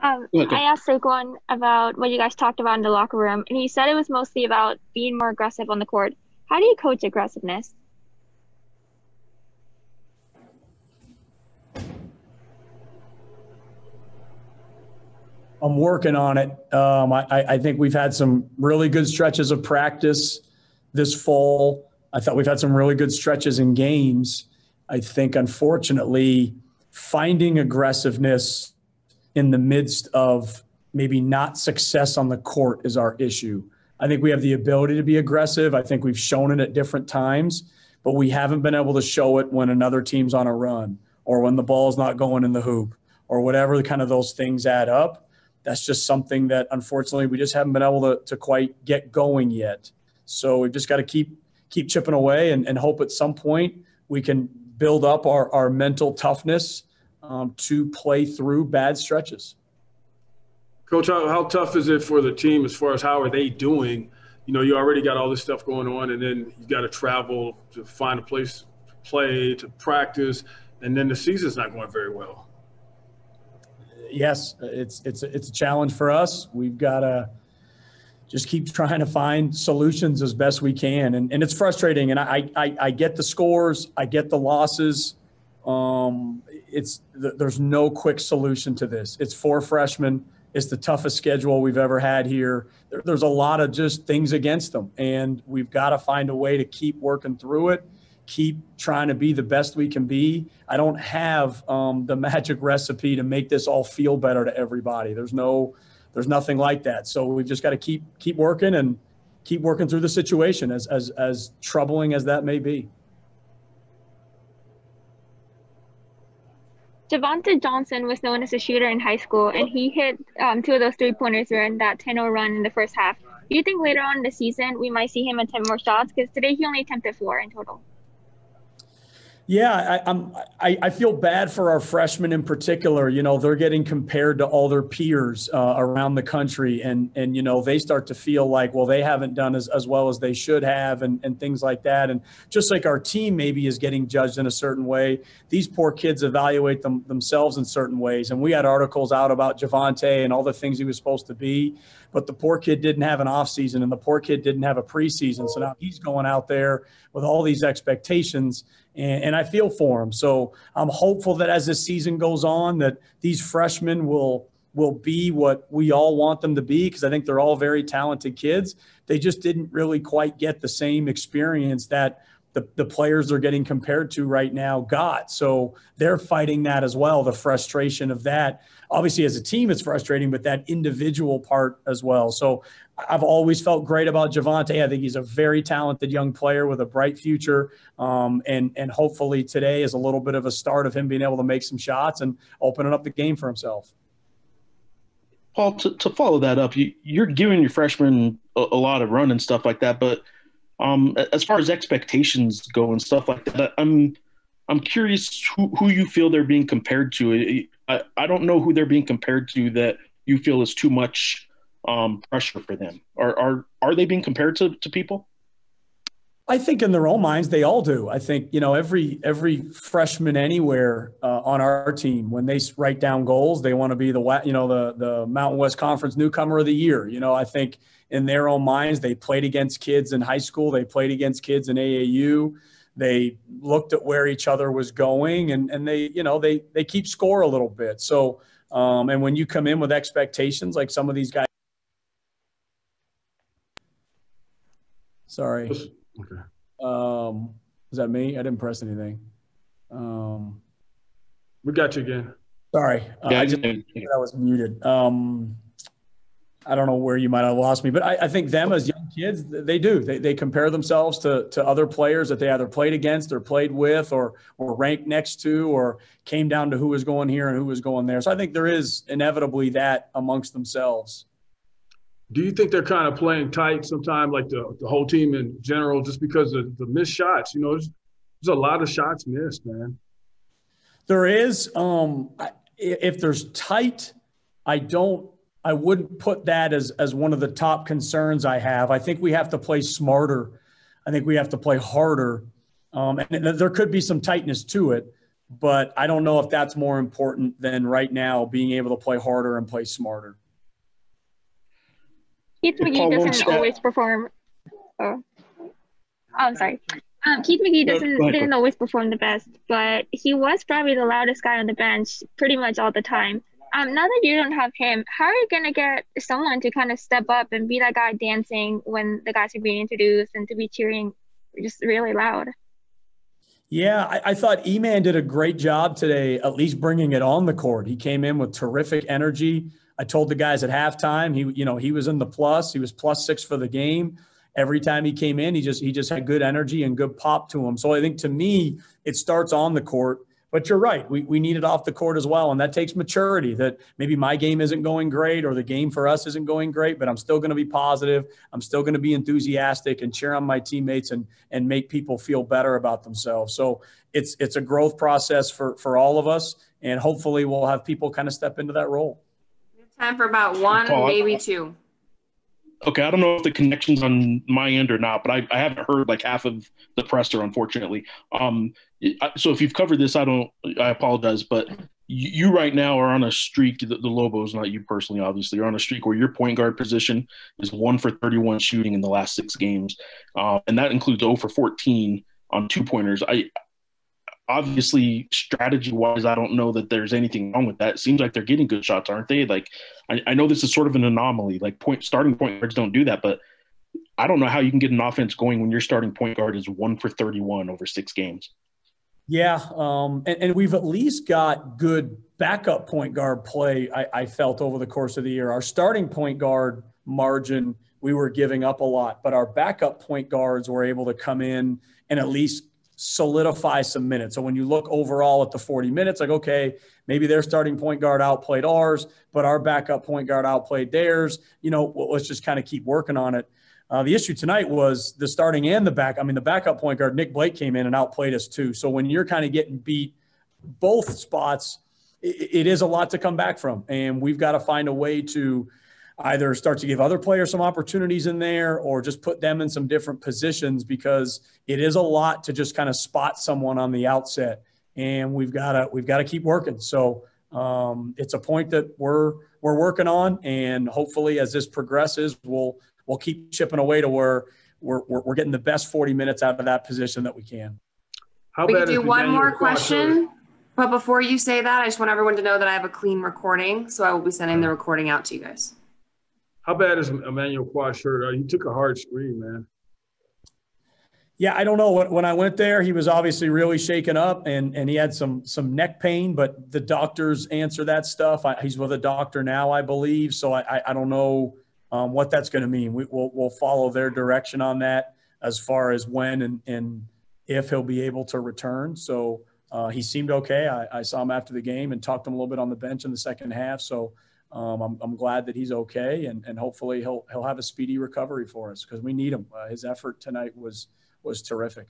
Okay. I asked Saquon about what you guys talked about in the locker room, and he said it was mostly about being more aggressive on the court. How do you coach aggressiveness? I'm working on it. I think we've had some really good stretches of practice this fall. I thought we've had some really good stretches in games. I think, unfortunately, finding aggressiveness in the midst of maybe not success on the court is our issue. I think we have the ability to be aggressive. I think we've shown it at different times, but we haven't been able to show it when another team's on a run or when the ball's not going in the hoop or whatever kind of those things add up. That's just something that, unfortunately, we just haven't been able to quite get going yet. So we've just got to keep chipping away and hope at some point we can build up our mental toughness to play through bad stretches. Coach, how tough is it for the team as far as how are they doing? You know, you already got all this stuff going on, and then you got to travel to find a place to play, to practice, and then the season's not going very well. Yes, it's a challenge for us. We've got to just keep trying to find solutions as best we can. And it's frustrating. And I get the scores. I get the losses. There's no quick solution to this. It's 4 freshmen. It's the toughest schedule we've ever had here. There's a lot of just things against them. And we've got to find a way to keep working through it, keep trying to be the best we can be. I don't have the magic recipe to make this all feel better to everybody. There's nothing like that. So we've just got to keep working and keep working through the situation as troubling as that may be. Javonte Johnson was known as a shooter in high school, and he hit 2 of those 3-pointers during that 10-0 run in the first half. Do you think later on in the season we might see him attempt more shots? Because today he only attempted 4 in total. Yeah, I feel bad for our freshmen in particular. You know, they're getting compared to all their peers around the country, and you know, they start to feel like, well, they haven't done as well as they should have, and things like that. And just like our team maybe is getting judged in a certain way, these poor kids evaluate themselves in certain ways. And we had articles out about Javonte and all the things he was supposed to be, but the poor kid didn't have an off season, and the poor kid didn't have a preseason. So now he's going out there with all these expectations. And I feel for him. So I'm hopeful that as this season goes on, that these freshmen will be what we all want them to be, because I think they're all very talented kids. They just didn't really quite get the same experience that the players they're getting compared to right now got. So they're fighting that as well, the frustration of that. Obviously, as a team, it's frustrating, but that individual part as well. So I've always felt great about Javonte. I think he's a very talented young player with a bright future. And hopefully today is a little bit of a start of him being able to make some shots and opening up the game for himself. Paul, to follow that up, you're giving your freshmen a lot of run and stuff like that, but as far as expectations go and stuff like that, I'm curious who you feel they're being compared to. I don't know who they're being compared to that you feel is too much pressure for them. Are they being compared to people? I think in their own minds, they all do. I think, you know, every freshman anywhere on our team, when they write down goals, they want to be the Mountain West Conference newcomer of the year. You know, I think in their own minds, they played against kids in high school. They played against kids in AAU. They looked at where each other was going, and they keep score a little bit. So, and when you come in with expectations like some of these guys, sorry. Okay. Is that me? I didn't press anything. We got you again. Sorry. I was muted. I don't know where you might have lost me, but I think them as young kids, they do. They compare themselves to other players that they either played against or played with or ranked next to, or came down to who was going here and who was going there. So I think there is inevitably that amongst themselves. Do you think they're kind of playing tight sometimes, like the whole team in general, just because of the missed shots? You know, there's a lot of shots missed, man. There is. If there's tight, I wouldn't put that as one of the top concerns I have. I think we have to play smarter. I think we have to play harder. And there could be some tightness to it. but I don't know if that's more important than right now being able to play harder and play smarter. Keith McGee doesn't always perform. Oh, I'm sorry. Keith McGee didn't always perform the best, but he was probably the loudest guy on the bench pretty much all the time. Now that you don't have him, how are you gonna get someone to kind of step up and be that guy dancing when the guys are being introduced and to be cheering just really loud? Yeah, I thought E-Man did a great job today, at least bringing it on the court. He came in with terrific energy. I told the guys at halftime, he was in the plus. He was +6 for the game. Every time he came in, he just had good energy and good pop to him. So I think, to me, it starts on the court. But you're right. We need it off the court as well. And that takes maturity, that maybe my game isn't going great or the game for us isn't going great, but I'm still going to be positive. I'm still going to be enthusiastic and cheer on my teammates and make people feel better about themselves. So it's a growth process for all of us. And hopefully we'll have people kind of step into that role. We have time for about one, maybe two. Okay, I don't know if the connection's on my end or not, but I haven't heard like half of the presser, unfortunately. So if you've covered this, I apologize, but you right now are on a streak. The Lobos, not you personally, obviously, are on a streak where your point guard position is 1 for 31 shooting in the last 6 games, and that includes 0 for 14 on 2-pointers. Obviously, strategy-wise, I don't know that there's anything wrong with that. It seems like they're getting good shots, aren't they? Like, I know this is sort of an anomaly. Like, starting point guards don't do that, but I don't know how you can get an offense going when your starting point guard is 1 for 31 over 6 games. Yeah, and we've at least got good backup point guard play, I felt, over the course of the year. Our starting point guard margin, we were giving up a lot, but our backup point guards were able to come in and at least solidify some minutes. So when you look overall at the 40 minutes, like, okay, maybe their starting point guard outplayed ours, but our backup point guard outplayed theirs. Let's just kind of keep working on it. The issue tonight was the starting and the backup point guard, Nick Blake, came in and outplayed us too. So when you're kind of getting beat both spots, it is a lot to come back from. And we've got to find a way to either start to give other players some opportunities in there or just put them in some different positions, because it is a lot to just kind of spot someone on the outset. And we've got to keep working. So it's a point that we're working on, and hopefully as this progresses, we'll keep chipping away to where we're getting the best 40 minutes out of that position that we can. We can do one more question, but before you say that, I just want everyone to know that I have a clean recording, so I will be sending the recording out to you guys. How bad is Emmanuel Quad's shirt? He took a hard screen, man. Yeah, I don't know. When I went there, he was obviously really shaken up, and he had some neck pain, but the doctors answer that stuff. He's with a doctor now, I believe, so I don't know what that's going to mean. We'll follow their direction on that as far as when and if he'll be able to return. So he seemed okay. I saw him after the game and talked to him a little bit on the bench in the second half. So I'm glad that he's okay, and hopefully he'll have a speedy recovery for us, because we need him. His effort tonight was terrific.